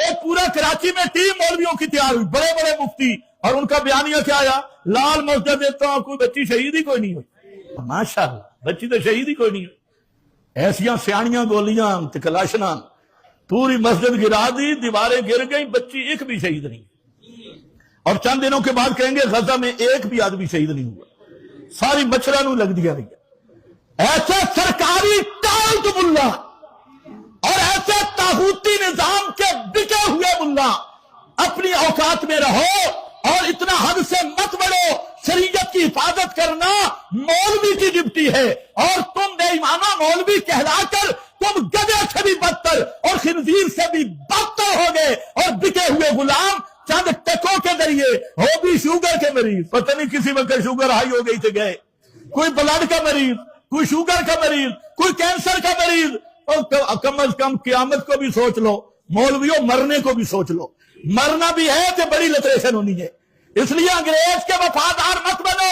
ایک پورا کراچی میں ٹیم مولویوں کی تیار ہوئی، بڑے بڑے مفتی، اور ان کا بیانیہ کیا آیا؟ لال مسجد دیتا ہوں، کوئی بچی شہید ہی کوئی نہیں ہوئی۔ ماشاءاللہ بچی تو شہید ہی کوئی نہیں ہوئی۔ ایسیاں سیاڑیاں گولیاں کلاشنا پوری مسجد گرا دی، دیواریں گر گئیں، بچی ایک بھی شہید نہیں۔ اور چند دنوں کے بعد کہیں گے غزہ میں ایک بھی آدمی شہید نہیں ہوا، ساری مچھرانوں لگ دیا گیا۔ ایسے سرکاری ٹالٹ ملا اور ایسے طاغوتی نظام کے بکے ہوئے ملا، اپنی اوقات میں رہو اور اتنا حد سے مت بڑھو۔ شریعت کی حفاظت کرنا مولوی کی ڈیوٹی ہے، اور تم بے ایمانہ مولوی کہلا کر تم گدھے سے بھی بدتر اور خنزیر سے بھی بدتر ہو گئے، اور بکے ہوئے غلام چند ٹکوں کے ذریعے، وہ بھی شوگر کے مریض، پتہ نہیں کسی وقت شوگر ہائی ہو گئی تھے گئے، کوئی بلڈ کا مریض، کوئی شوگر کا مریض، کوئی کینسر کا مریض، اور کم از کم قیامت کو بھی سوچ لو، مولویوں مرنے کو بھی سوچ لو۔ مرنا بھی ہے کہ بڑی لٹریشن ہونی ہے، اس لیے انگریز کے وفادار مت بنو۔